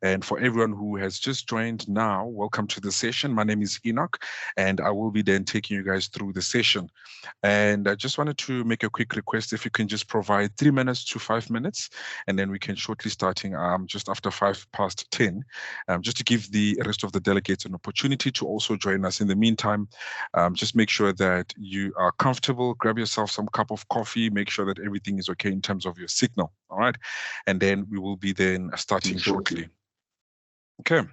And for everyone who has just joined now, welcome to the session. My name is Enoch, and I will be then taking you guys through the session. And I just wanted to make a quick request if you can just provide 3 minutes to 5 minutes, and then we can shortly starting just after 5 past 10, just to give the rest of the delegates an opportunity to also join us. In the meantime, just make sure that you are comfortable, grab yourself some cup of coffee, make sure that everything is okay in terms of your signal, all right? And then we will be then starting shortly. Okay.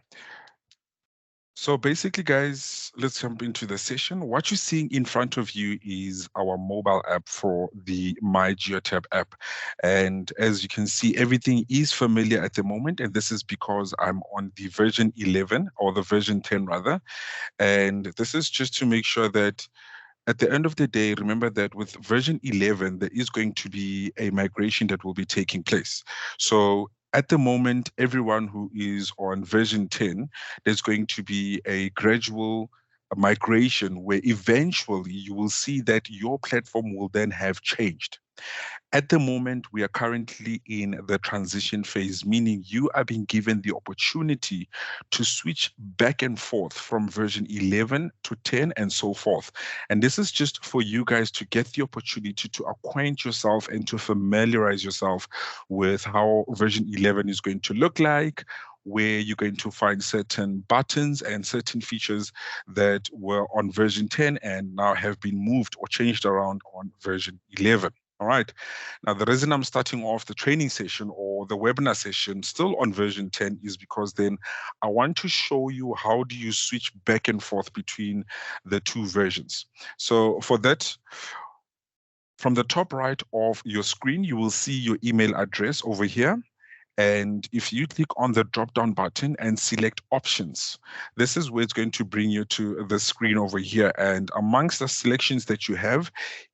So basically, guys, let's jump into the session. What you're seeing in front of you is our mobile app for the MyGeotab app. And as you can see, everything is familiar at the moment. And this is because I'm on the version 11 or the version 10 rather. And this is just to make sure that at the end of the day, remember that with version 11, there is going to be a migration that will be taking place. So at the moment, everyone who is on version 10, there's going to be a gradual migration where eventually you will see that your platform will then have changed. At the moment, we are currently in the transition phase, meaning you are being given the opportunity to switch back and forth from version 11 to 10 and so forth. And this is just for you guys to get the opportunity to acquaint yourself and to familiarize yourself with how version 11 is going to look like, where you're going to find certain buttons and certain features that were on version 10 and now have been moved or changed around on version 11. All right. Now, the reason I'm starting off the training session or the webinar session still on version 10 is because then I want to show you how do you switch back and forth between the two versions. So for that, from the top right of your screen, you will see your email address over here. And if you click on the drop-down button and select options, this is where it's going to bring you to the screen over here. And amongst the selections that you have,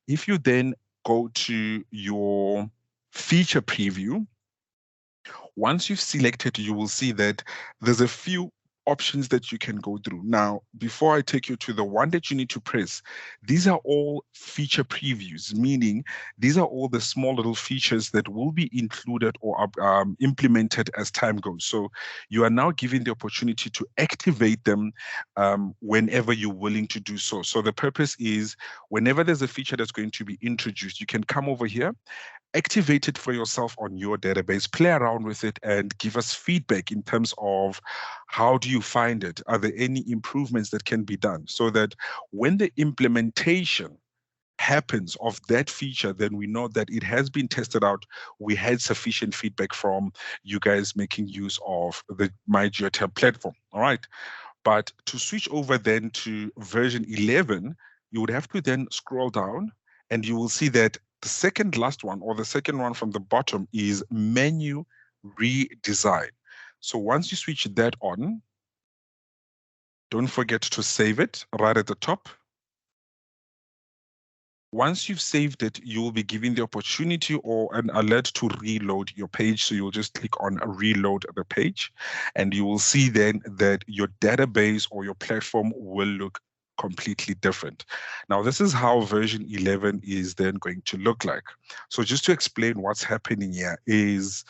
if you then go to your feature preview, once you've selected, you will see that there's a few options that you can go through. Now, before I take you to the one that you need to press, these are all feature previews, meaning these are all the small little features that will be included or implemented as time goes. So you are now given the opportunity to activate them whenever you're willing to do so. So the purpose is whenever there's a feature that's going to be introduced, you can come over here, activate it for yourself on your database, play around with it, and give us feedback in terms of how do you find it? Are there any improvements that can be done so that when the implementation happens of that feature, then we know that it has been tested out. We had sufficient feedback from you guys making use of the MyGeotab platform. All right. But to switch over then to version 11, you would have to then scroll down and you will see that the second last one or the second one from the bottom is menu redesign. So once you switch that on, don't forget to save it right at the top. Once you've saved it, you will be given the opportunity or an alert to reload your page. So you'll just click on reload the page and you will see then that your database or your platform will look completely different. Now, this is how version 11 is then going to look like. So just to explain what's happening here is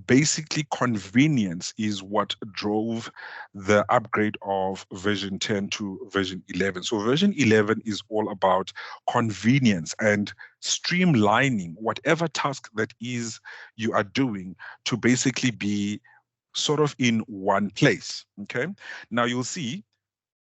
basically convenience is what drove the upgrade of version 10 to version 11. So version 11 is all about convenience and streamlining whatever task that is you are doing to basically be sort of in one place. Okay. Now you'll see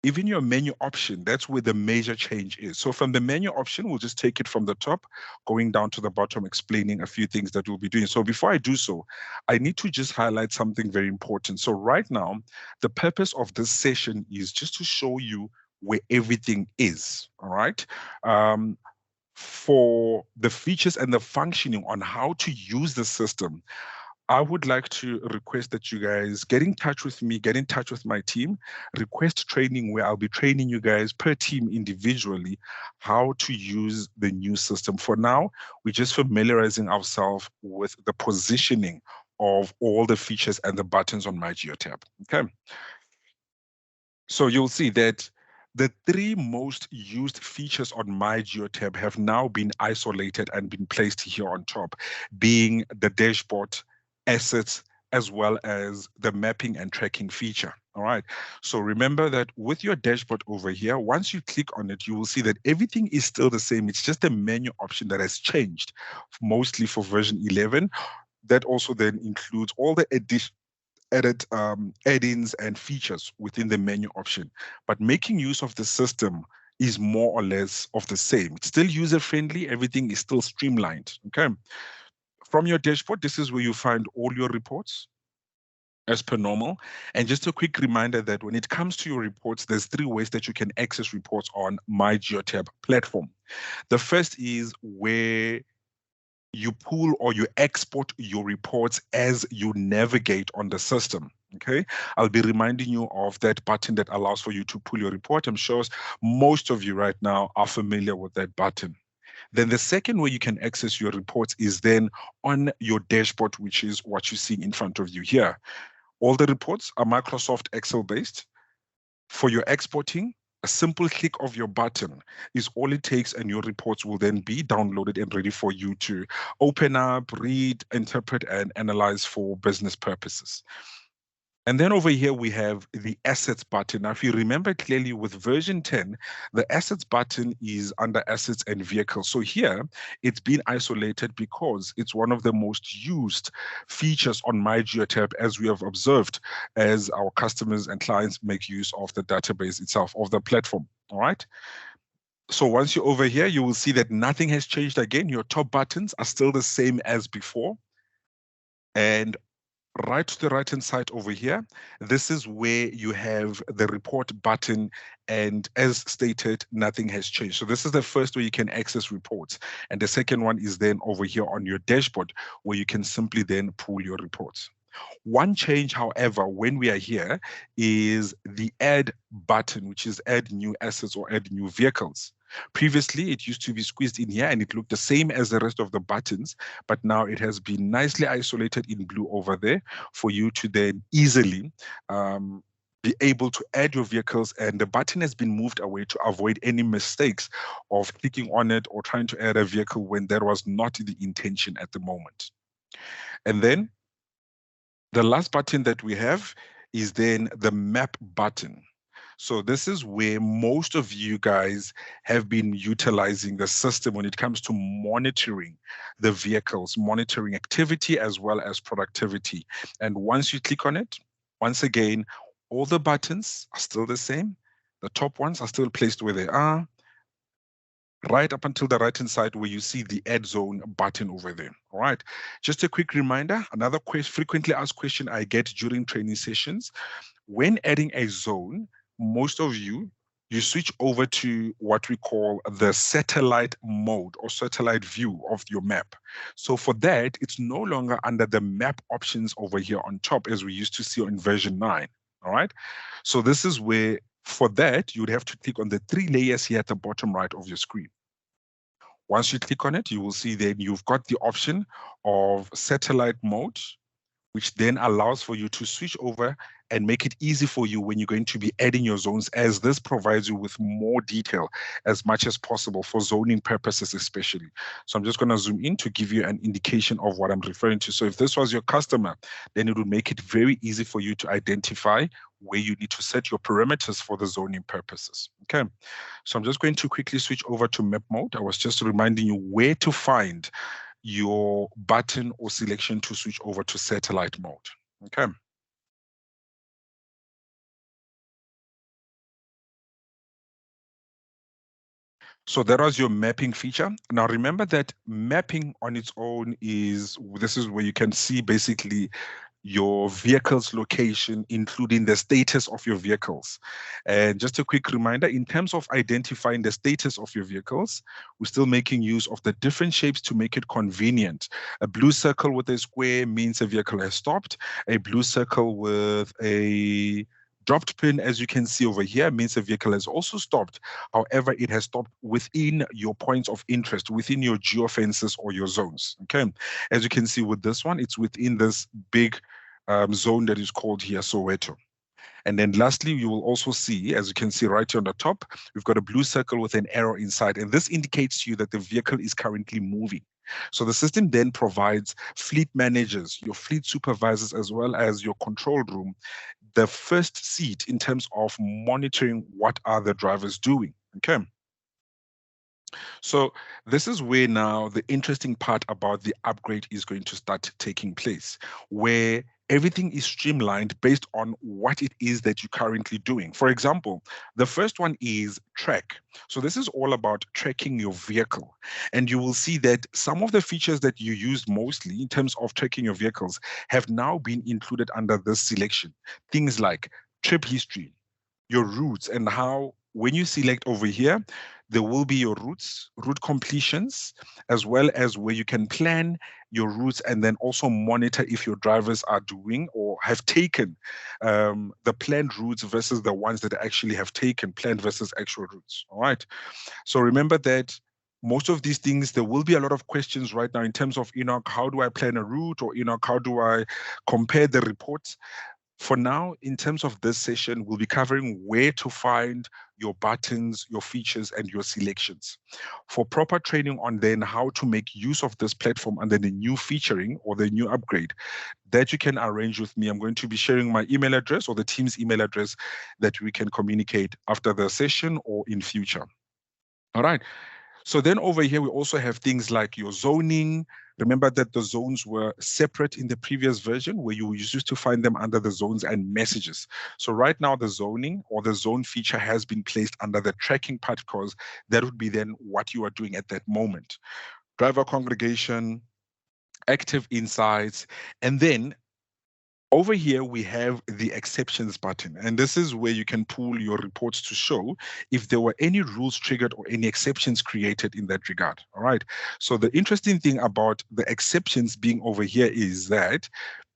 even your menu option, that's where the major change is. So from the menu option, we'll just take it from the top, going down to the bottom, explaining a few things that we'll be doing. So before I do so, I need to just highlight something very important. So right now, the purpose of this session is just to show you where everything is, all right? For the features and the functioning on how to use the system, I would like to request that you guys get in touch with me, get in touch with my team, request training where I'll be training you guys per team individually how to use the new system. For now, we're just familiarizing ourselves with the positioning of all the features and the buttons on MyGeotab. Okay. So you'll see that the three most used features on MyGeotab have now been isolated and been placed here on top, being the dashboard, assets, as well as the mapping and tracking feature. All right. So remember that with your dashboard over here, once you click on it, you will see that everything is still the same. It's just a menu option that has changed, mostly for version 11. That also then includes all the added add-ins and features within the menu option. But making use of the system is more or less of the same. It's still user-friendly. Everything is still streamlined. Okay. From your dashboard, this is where you find all your reports as per normal. And just a quick reminder that when it comes to your reports, there's three ways that you can access reports on MyGeotab platform. The first is where you pull or you export your reports as you navigate on the system. Okay, I'll be reminding you of that button that allows for you to pull your report. I'm sure most of you right now are familiar with that button. Then the second way you can access your reports is then on your dashboard, which is what you see in front of you here. All the reports are Microsoft Excel based. For your exporting, a simple click of your button is all it takes, and your reports will then be downloaded and ready for you to open up, read, interpret, and analyze for business purposes. And then over here, we have the assets button. Now, if you remember clearly with version 10, the assets button is under assets and vehicles. So here it's been isolated because it's one of the most used features on MyGeotab, as we have observed, as our customers and clients make use of the database itself, of the platform. All right. So once you're over here, you will see that nothing has changed again. Your top buttons are still the same as before. And right to the right-hand side over here, this is where you have the report button, and as stated, nothing has changed. So this is the first way you can access reports. And the second one is then over here on your dashboard, where you can simply then pull your reports. One change, however, when we are here is the add button, which is add new assets or add new vehicles. Previously, it used to be squeezed in here and it looked the same as the rest of the buttons, but now it has been nicely isolated in blue over there for you to then easily be able to add your vehicles, and the button has been moved away to avoid any mistakes of clicking on it or trying to add a vehicle when that was not the intention at the moment. And then the last button that we have is then the map button. So this is where most of you guys have been utilizing the system when it comes to monitoring the vehicles, monitoring activity as well as productivity. And once you click on it, once again, all the buttons are still the same. The top ones are still placed where they are, right up until the right-hand side where you see the add zone button over there. All right. Just a quick reminder, another frequently asked question I get during training sessions. When adding a zone, most of you switch over to what we call the satellite mode or satellite view of your map. So for that, it's no longer under the map options over here on top as we used to see on version 9. All right. So this is where, for that, you would have to click on the 3 layers here at the bottom right of your screen. Once you click on it, you will see that you've got the option of satellite mode, which then allows for you to switch over and make it easy for you when you're going to be adding your zones, as this provides you with more detail as much as possible for zoning purposes especially. So I'm just going to zoom in to give you an indication of what I'm referring to. So if this was your customer, then it would make it very easy for you to identify where you need to set your parameters for the zoning purposes. Okay, so I'm just going to quickly switch over to map mode. I was just reminding you where to find your button or selection to switch over to satellite mode. Okay. So that was your mapping feature. Now remember that mapping on its own this is where you can see basically your vehicle's location, including the status of your vehicles. And just a quick reminder, in terms of identifying the status of your vehicles, we're still making use of the different shapes to make it convenient. A blue circle with a square means a vehicle has stopped. A blue circle with a dropped pin, as you can see over here, means the vehicle has also stopped. However, it has stopped within your points of interest, within your geofences or your zones. Okay, as you can see with this one, it's within this big zone that is called here Soweto. And then lastly, you will also see, as you can see right here on the top, we've got a blue circle with an arrow inside, and this indicates to you that the vehicle is currently moving. So the system then provides fleet managers, your fleet supervisors, as well as your control room, the first seat in terms of monitoring what are the drivers doing. Okay. So this is where now the interesting part about the upgrade is going to start taking place, where everything is streamlined based on what it is that you're currently doing. For example, the first one is track. So this is all about tracking your vehicle. And you will see that some of the features that you used mostly in terms of tracking your vehicles have now been included under this selection. Things like trip history, your routes, and how when you select over here, there will be your routes, route completions, as well as where you can plan your routes and then also monitor if your drivers are doing or have taken the planned routes versus the ones that actually have taken planned versus actual routes. All right. So remember that most of these things, there will be a lot of questions right now in terms of, Enoch, how do I plan a route? Or, Enoch, how do I compare the reports? For now, in terms of this session, we'll be covering where to find your buttons, your features, and your selections. For proper training on then how to make use of this platform under the new featuring or the new upgrade, that you can arrange with me. I'm going to be sharing my email address or the team's email address that we can communicate after the session or in future. All right. So then over here, we also have things like your zoning. Remember that the zones were separate in the previous version where you used to find them under the zones and messages. So right now the zoning or the zone feature has been placed under the tracking part because that would be then what you are doing at that moment. Driver congregation, active insights, and then over here, we have the exceptions button, and this is where you can pull your reports to show if there were any rules triggered or any exceptions created in that regard. All right. So the interesting thing about the exceptions being over here is that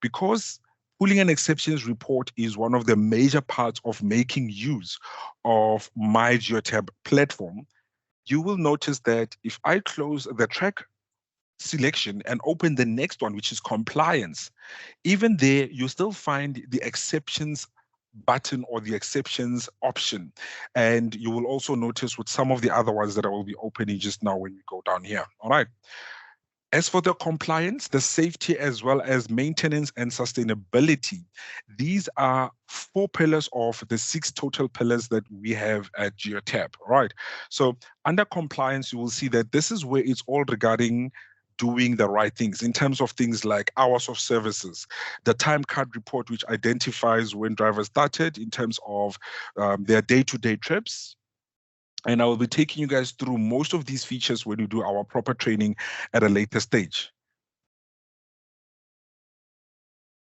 because pulling an exceptions report is one of the major parts of making use of MyGeotab platform, you will notice that if I close the track selection and open the next one, which is compliance, even there, you still find the exceptions button or the exceptions option. And you will also notice with some of the other ones that I will be opening just now when we go down here. All right. As for the compliance, the safety, as well as maintenance and sustainability, these are 4 pillars of the 6 total pillars that we have at Geotab. All right. So under compliance, you will see that this is where it's all regarding doing the right things in terms of things like hours of services, the time card report, which identifies when drivers started in terms of their day-to-day trips. And I will be taking you guys through most of these features when we do our proper training at a later stage.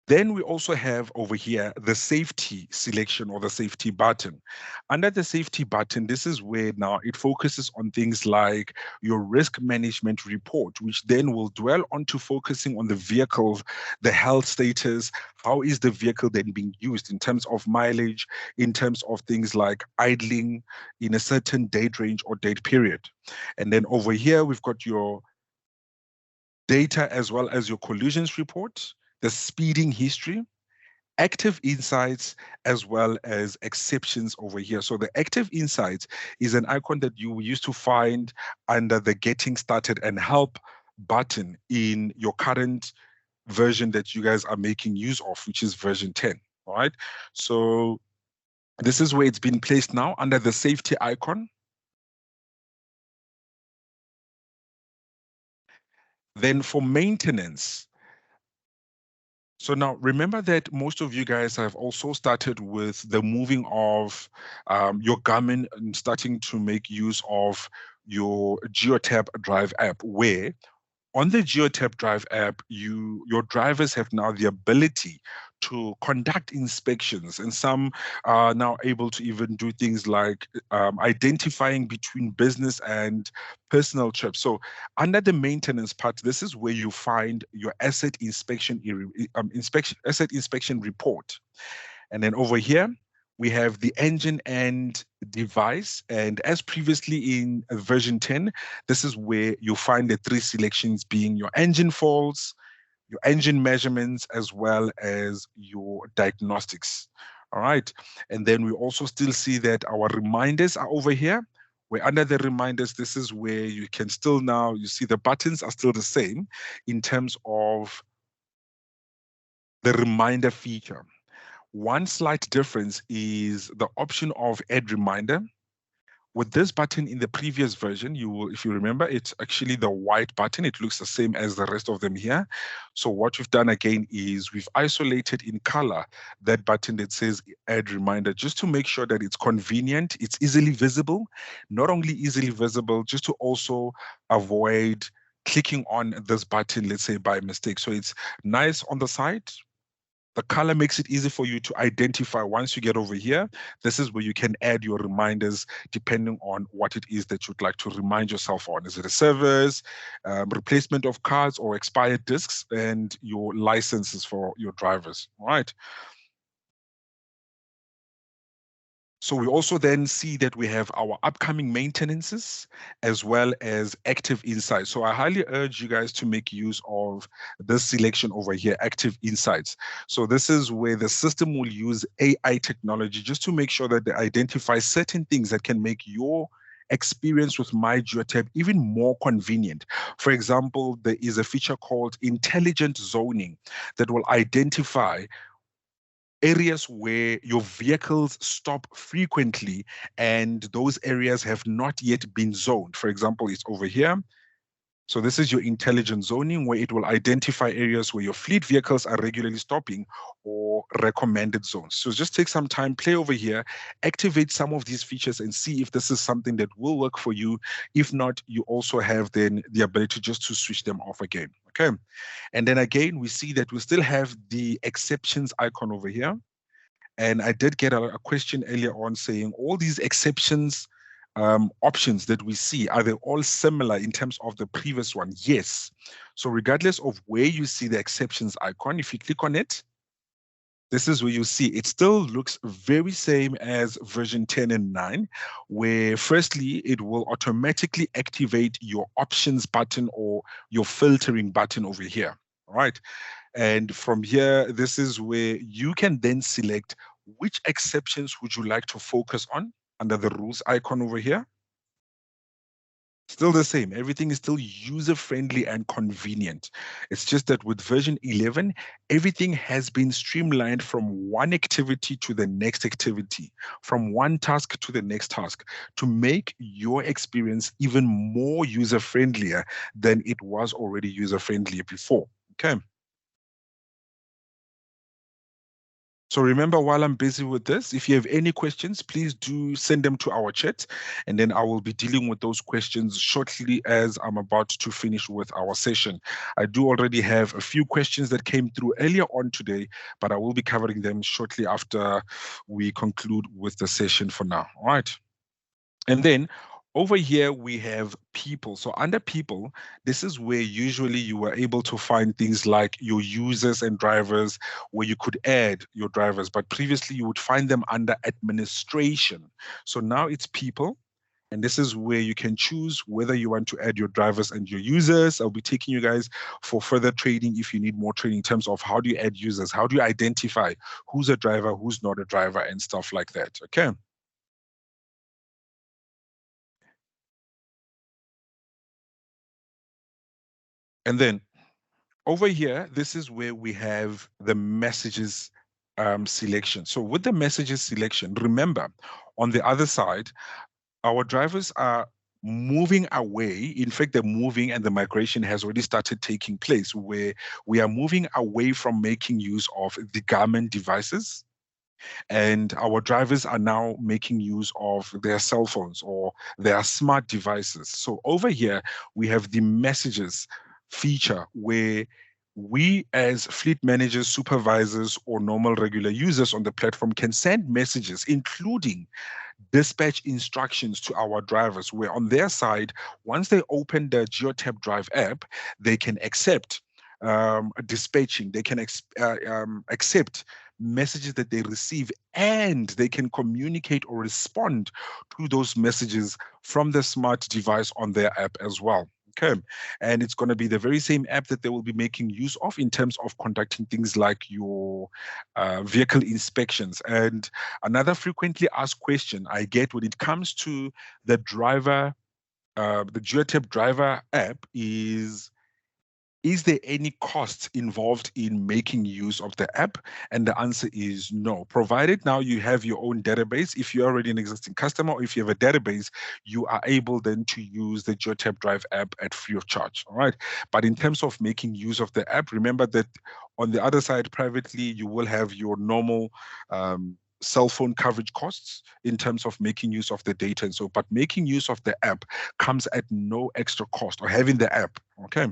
Then we also have over here the safety selection or the safety button. Under the safety button, this is where now it focuses on things like your risk management report, which then will dwell onto focusing on the vehicle, the health status, how is the vehicle then being used in terms of mileage, in terms of things like idling in a certain date range or date period. And then over here, we've got your data as well as your collisions report, the speeding history, active insights, as well as exceptions over here. So the active insights is an icon that you used to find under the getting started and help button in your current version that you guys are making use of, which is version 10. All right. So this is where it's been placed now under the safety icon. Then for maintenance, so now remember that most of you guys have also started with the moving of your Garmin and starting to make use of your Geotab Drive app, where on the Geotab Drive app, your drivers have now the ability to conduct inspections, and some are now able to even do things like identifying between business and personal trips. So under the maintenance part, this is where you find your asset inspection report. And then over here, we have the engine and device. And as previously in version 10, this is where you find the 3 selections being your engine faults, your engine measurements, as well as your diagnostics. All right. And then we also still see that our reminders are over here, where under the reminders, this is where you can still now, you see the buttons are still the same in terms of the reminder feature. One slight difference is the option of add reminder. With this button in the previous version, you will, if you remember, it's actually the white button. It looks the same as the rest of them here. So what we've done again is we've isolated in color that button that says add reminder, just to make sure that it's convenient, it's easily visible, not only easily visible, just to also avoid clicking on this button, let's say by mistake. So it's nice on the side. The color makes it easy for you to identify once you get over here. This is where you can add your reminders depending on what it is that you'd like to remind yourself on. Is it a service, replacement of cards or expired discs, and your licenses for your drivers, all right? So we also then see that we have our upcoming maintenances as well as active insights. So I highly urge you guys to make use of this selection over here, active insights. So this is where the system will use AI technology just to make sure that they identify certain things that can make your experience with MyGeotab even more convenient. For example, there is a feature called intelligent zoning that will identify areas where your vehicles stop frequently and those areas have not yet been zoned. For example, it's over here. So this is your intelligent zoning, where it will identify areas where your fleet vehicles are regularly stopping or recommended zones. So just take some time, play over here, activate some of these features and see if this is something that will work for you. If not, you also have then the ability just to switch them off again, okay? And then again, we see that we still have the exceptions icon over here. And I did get a question earlier on saying all these exceptions options that we see, are they all similar in terms of the previous one? Yes. So regardless of where you see the exceptions icon, if you click on it, this is where you see it still looks very same as version 10 and 9, where firstly, it will automatically activate your options button or your filtering button over here. All right. And from here, this is where you can then select which exceptions would you like to focus on under the rules icon over here. Still the same. Everything is still user-friendly and convenient. It's just that with version 11, everything has been streamlined from one activity to the next activity, from one task to the next task, to make your experience even more user-friendlier than it was already user-friendly before. Okay. So remember, while I'm busy with this, if you have any questions, please do send them to our chat, and then I will be dealing with those questions shortly as I'm about to finish with our session. I do already have a few questions that came through earlier on today, but I will be covering them shortly after we conclude with the session for now. All right. And then over here, we have people. So under people, this is where usually you were able to find things like your users and drivers, where you could add your drivers. But previously, you would find them under administration. So now it's people. And this is where you can choose whether you want to add your drivers and your users. I'll be taking you guys for further training if you need more training in terms of how do you add users, how do you identify who's a driver, who's not a driver, and stuff like that. Okay. And then over here, this is where we have the messages selection. So with the messages selection, remember, on the other side, our drivers are moving away. In fact, they're moving and the migration has already started taking place, where we are moving away from making use of the garment devices, and our drivers are now making use of their cell phones or their smart devices. So over here, we have the messages feature where we as fleet managers, supervisors, or normal regular users on the platform can send messages, including dispatch instructions to our drivers, where on their side, once they open the Geotab Drive app, they can accept dispatching, they can accept messages that they receive, and they can communicate or respond to those messages from the smart device on their app as well. Okay, and it's going to be the very same app that they will be making use of in terms of conducting things like your vehicle inspections. And another frequently asked question I get when it comes to the driver, the Geotab driver app is there any costs involved in making use of the app? And the answer is no. Provided now you have your own database, if you're already an existing customer or if you have a database, you are able then to use the Geotab Drive app at free of charge. All right. But in terms of making use of the app, remember that on the other side, privately, you will have your normal cell phone coverage costs in terms of making use of the data. And so, but making use of the app comes at no extra cost, or having the app. Okay.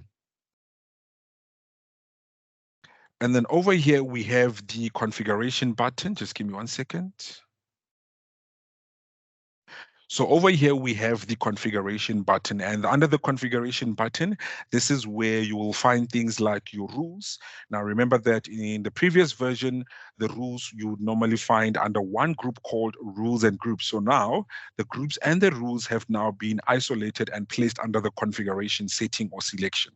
And then over here, we have the configuration button. Just give me 1 second. So over here, we have the configuration button, and under the configuration button, this is where you will find things like your rules. Now, remember that in the previous version, the rules you would normally find under one group called rules and groups. So now the groups and the rules have now been isolated and placed under the configuration setting or selection.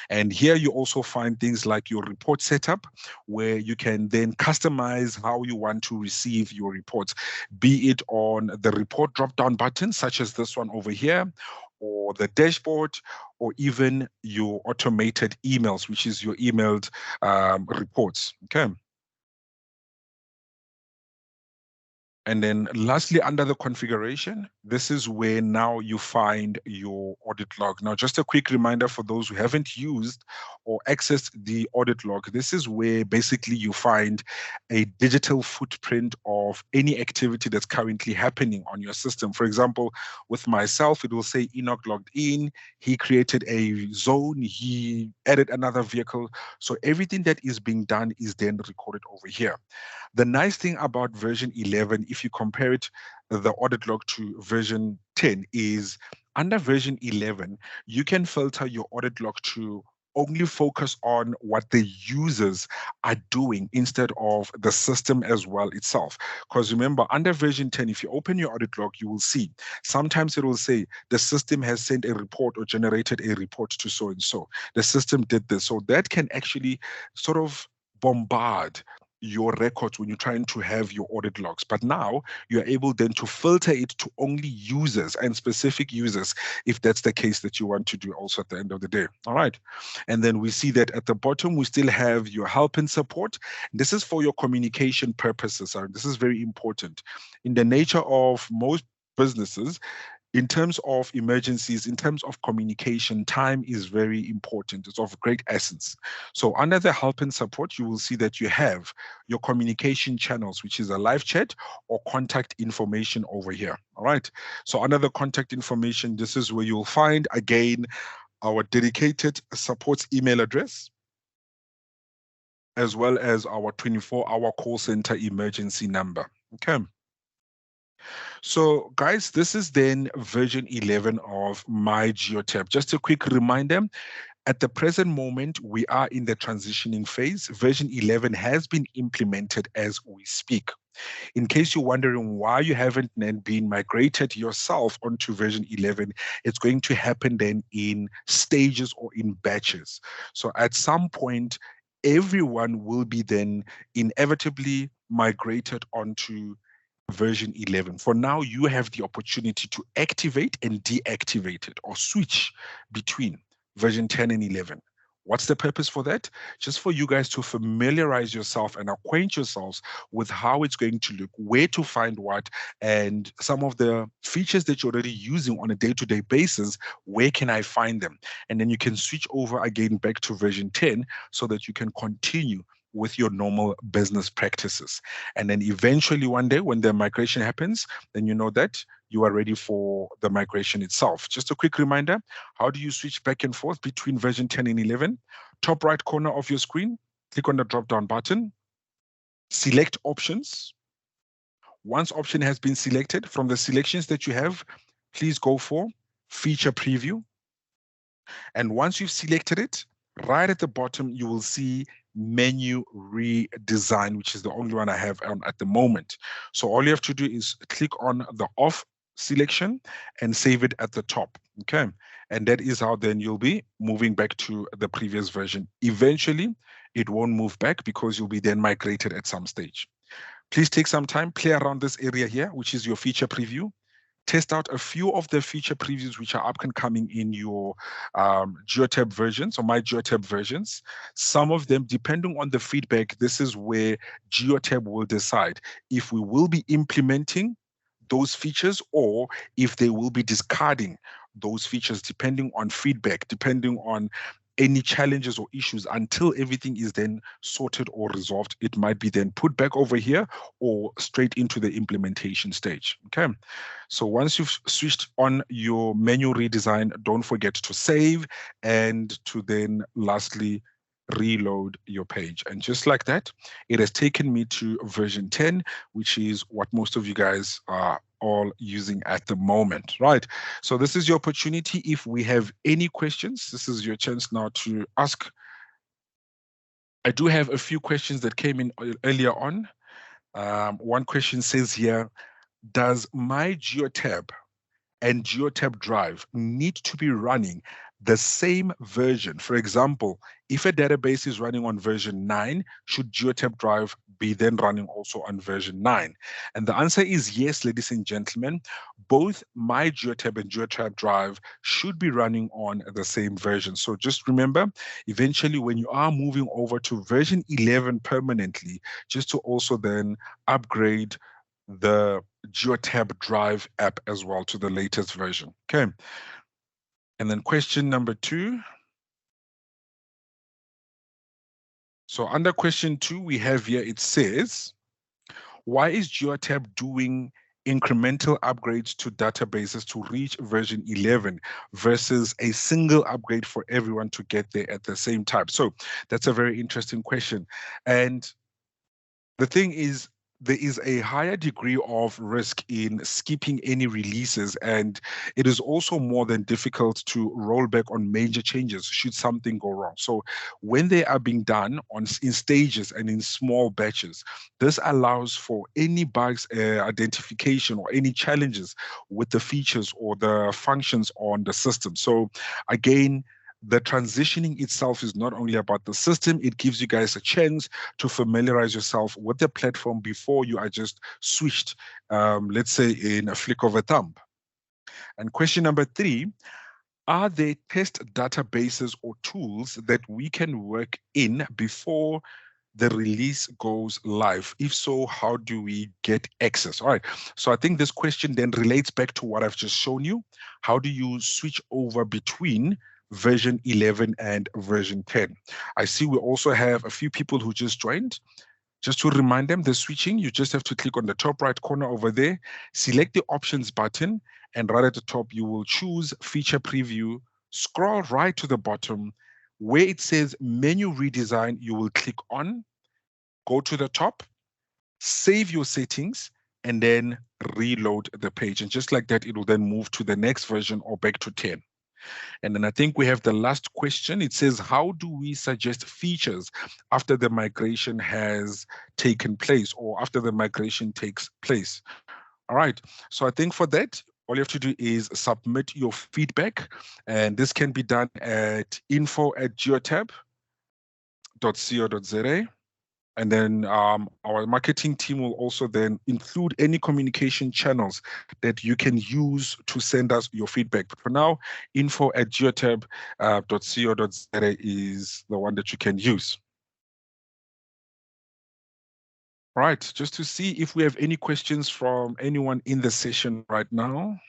And here you also find things like your report setup, where you can then customize how you want to receive your reports, be it on the report drop-down button, such as this one over here, or the dashboard, or even your automated emails, which is your emailed reports. Okay. And then lastly, under the configuration, this is where now you find your audit log. Now, just a quick reminder for those who haven't used or accessed the audit log, this is where basically you find a digital footprint of any activity that's currently happening on your system. For example, with myself, it will say Enoch logged in, he created a zone, he added another vehicle. So everything that is being done is then recorded over here. The nice thing about version 11, if you compare it, the audit log, to version 10, is under version 11, you can filter your audit log to only focus on what the users are doing instead of the system as well itself. Because remember, under version 10, if you open your audit log, you will see sometimes it will say the system has sent a report or generated a report to so and so. The system did this. So that can actually sort of bombard your records when you're trying to have your audit logs. But now you're able then to filter it to only users and specific users, if that's the case that you want to do also at the end of the day. All right. And then we see that at the bottom, we still have your help and support. This is for your communication purposes. This is very important. In the nature of most businesses, in terms of emergencies, in terms of communication, time is very important. It's of great essence. So under the help and support, you will see that you have your communication channels, which is a live chat or contact information over here. All right. So under the contact information, this is where you'll find, again, our dedicated supports email address, as well as our 24-hour call center emergency number. Okay. So guys, this is then version 11 of MyGeotab. Just a quick reminder, at the present moment, we are in the transitioning phase. Version 11 has been implemented as we speak. In case you're wondering why you haven't then been migrated yourself onto version 11, it's going to happen then in stages or in batches. So at some point, everyone will be then inevitably migrated onto version 11. For now, you have the opportunity to activate and deactivate it, or switch between version 10 and 11. What's the purpose for that? Just for you guys to familiarize yourself and acquaint yourselves with how it's going to look, where to find what, and some of the features that you're already using on a day-to-day basis, where can I find them? And then you can switch over again back to version 10 so that you can continue with your normal business practices. And then eventually one day when the migration happens, then you know that you are ready for the migration itself. Just a quick reminder, how do you switch back and forth between version 10 and 11? Top right corner of your screen, click on the drop-down button, select options. Once option has been selected, from the selections that you have, please go for feature preview. And once you've selected it, right at the bottom, you will see menu redesign, which is the only one I have at the moment. So all you have to do is click on the off selection and save it at the top. Okay. And that is how then you'll be moving back to the previous version. Eventually, it won't move back because you'll be then migrated at some stage. Please take some time, play around this area here, which is your feature preview. Test out a few of the feature previews which are up and coming in your Geotab versions or MyGeotab versions. Some of them, depending on the feedback, this is where Geotab will decide if we will be implementing those features or if they will be discarding those features depending on feedback, depending on any challenges or issues until everything is then sorted or resolved. It might be then put back over here or straight into the implementation stage. Okay. So once you've switched on your menu redesign, don't forget to save and to then lastly reload your page. And just like that, it has taken me to version 10, which is what most of you guys are all using at the moment, right? So this is your opportunity. If we have any questions, this is your chance now to ask. I do have a few questions that came in earlier on. One question says here, does MyGeotab and Geotab Drive need to be running the same version? For example, if a database is running on version 9, should Geotab Drive be then running also on version 9? And the answer is yes, ladies and gentlemen. Both MyGeotab and Geotab Drive should be running on the same version. So just remember, eventually when you are moving over to version 11 permanently, just to also then upgrade the Geotab Drive app as well to the latest version. Okay. And then question number 2. So under question 2, we have here, it says, why is Geotab doing incremental upgrades to databases to reach version 11 versus a single upgrade for everyone to get there at the same time? So that's a very interesting question. And the thing is, there is a higher degree of risk in skipping any releases, and it is also more than difficult to roll back on major changes should something go wrong. So when they are being done in stages and in small batches, this allows for any bugs identification or any challenges with the features or the functions on the system. So again, the transitioning itself is not only about the system, it gives you guys a chance to familiarize yourself with the platform before you are just switched, let's say in a flick of a thumb. And question number 3, are there test databases or tools that we can work in before the release goes live? If so, how do we get access? All right. So I think this question then relates back to what I've just shown you. How do you switch over between version 11 and version 10? I see we also have a few people who just joined. Just to remind them, the switching, you just have to click on the top right corner over there, select the options button, and right at the top, you will choose feature preview, scroll right to the bottom. Where it says menu redesign, you will click on, go to the top, save your settings, and then reload the page. And just like that, it will then move to the next version or back to 10. And then I think we have the last question. It says, how do we suggest features after the migration has taken place or after the migration takes place? All right. So I think for that, all you have to do is submit your feedback. And this can be done at info@geotab.co.za. And then our marketing team will also then include any communication channels that you can use to send us your feedback. For now, info@geotab.co.za is the one that you can use. All right, just to see if we have any questions from anyone in the session right now.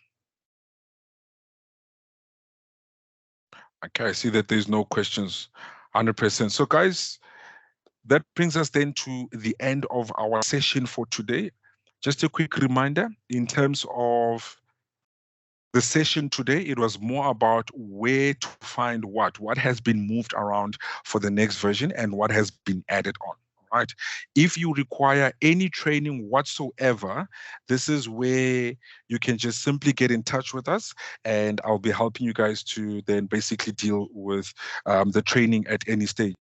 Okay, I see that there's no questions, 100%. So guys, that brings us then to the end of our session for today. Just a quick reminder in terms of the session today, it was more about where to find what has been moved around for the next version and what has been added on. Right. If you require any training whatsoever, this is where you can just simply get in touch with us, and I'll be helping you guys to then basically deal with the training at any stage.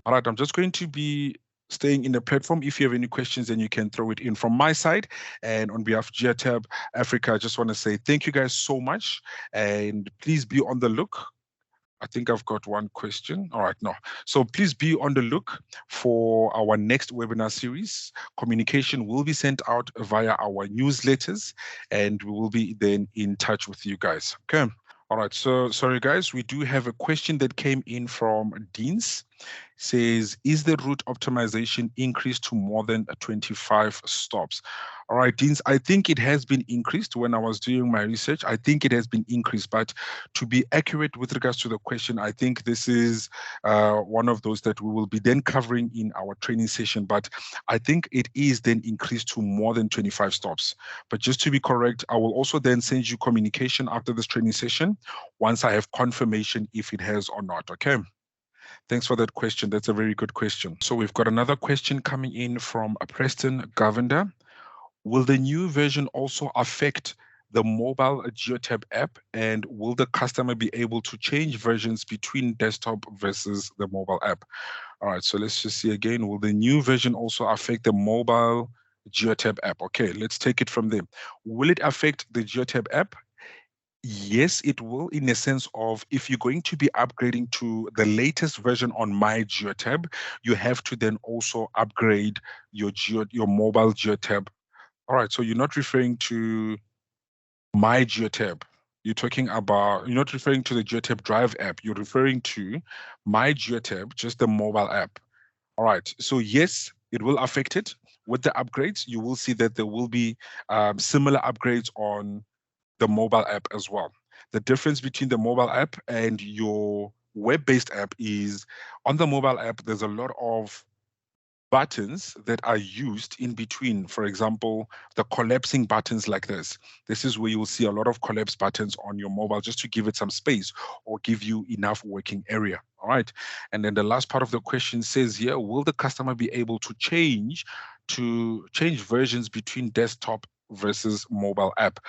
All right, I'm just going to be staying in the platform. If you have any questions, then you can throw it in from my side. And on behalf of Geotab Africa, I just want to say thank you guys so much. And please be on the look. I think I've got one question. All right, no. So please be on the look for our next webinar series. Communication will be sent out via our newsletters, and we will be then in touch with you guys. Okay. All right. So sorry, guys, we do have a question that came in from Deans. Says, is the route optimization increased to more than 25 stops? All right, Deans, I think it has been increased. When I was doing my research, I think it has been increased. But to be accurate with regards to the question, I think this is one of those that we will be then covering in our training session. But I think it is then increased to more than 25 stops. But just to be correct, I will also then send you communication after this training session once I have confirmation if it has or not. Okay. Thanks for that question. That's a very good question. So we've got another question coming in from Preston Govender. Will the new version also affect the mobile Geotab app, and will the customer be able to change versions between desktop versus the mobile app? All right, so let's just see again. Will the new version also affect the mobile Geotab app? Okay, let's take it from there. Will it affect the Geotab app? Yes, it will, in a sense of if you're going to be upgrading to the latest version on MyGeotab, you have to then also upgrade your mobile Geotab. All right, so you're not referring to MyGeotab. You're not referring to the Geotab Drive app. You're referring to MyGeotab, just the mobile app. All right, so yes, it will affect it. With the upgrades, you will see that there will be similar upgrades on the mobile app as well. The difference between the mobile app and your web-based app is on the mobile app, there's a lot of buttons that are used in between. For example, the collapsing buttons like this. This is where you will see a lot of collapse buttons on your mobile just to give it some space or give you enough working area. All right. And then the last part of the question says here, will the customer be able to change versions between desktop versus mobile app?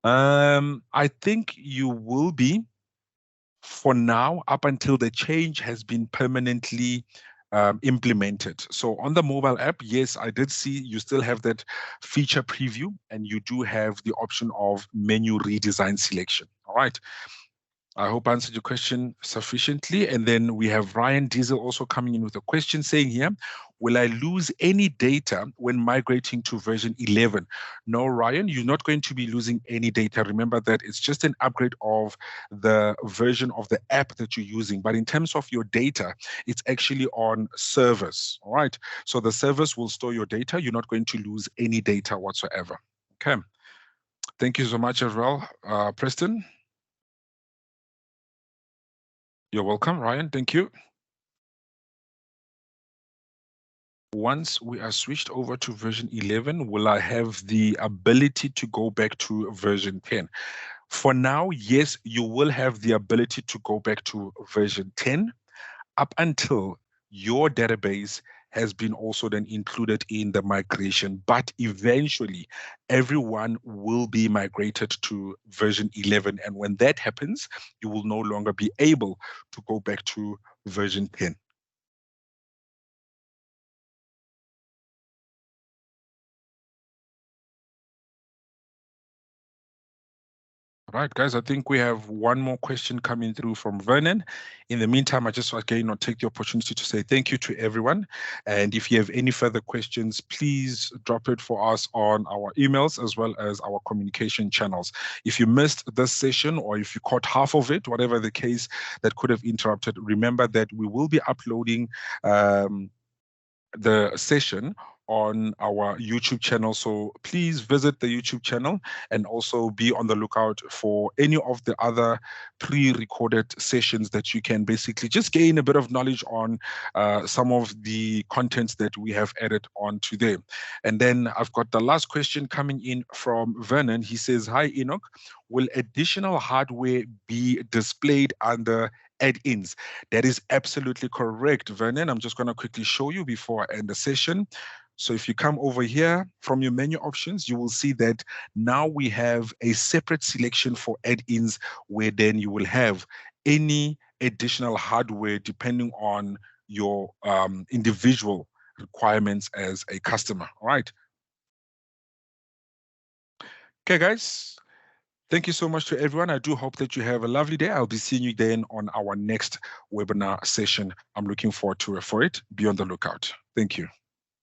I think you will be for now up until the change has been permanently implemented. So on the mobile app, yes, I did see you still have that feature preview and you do have the option of menu redesign selection. All right. I hope I answered your question sufficiently. And then we have Ryan Diesel also coming in with a question saying here, will I lose any data when migrating to version 11? No, Ryan, you're not going to be losing any data. Remember that it's just an upgrade of the version of the app that you're using. But in terms of your data, it's actually on servers. All right. So the servers will store your data. You're not going to lose any data whatsoever. Okay. Thank you so much as well, Preston. You're welcome, Ryan. Thank you. Once we are switched over to version 11, will I have the ability to go back to version 10? For now, yes, you will have the ability to go back to version 10 up until your database has been also then included in the migration. But eventually, everyone will be migrated to version 11. And when that happens, you will no longer be able to go back to version 10. All right, guys, I think we have one more question coming through from Vernon. In the meantime, I just again take the opportunity to say thank you to everyone. And if you have any further questions, please drop it for us on our emails as well as our communication channels. If you missed this session or if you caught half of it, whatever the case that could have interrupted, remember that we will be uploading the session on our YouTube channel. So please visit the YouTube channel and also be on the lookout for any of the other pre-recorded sessions that you can basically just gain a bit of knowledge on some of the contents that we have added on today. And then I've got the last question coming in from Vernon. He says, hi, Enoch, will additional hardware be displayed under add-ins? That is absolutely correct, Vernon. I'm just going to quickly show you before I end the session. So if you come over here from your menu options, you will see that now we have a separate selection for add-ins where then you will have any additional hardware depending on your individual requirements as a customer. All right. Okay, guys. Thank you so much to everyone. I do hope that you have a lovely day. I'll be seeing you then on our next webinar session. I'm looking forward to it. Be on the lookout. Thank you.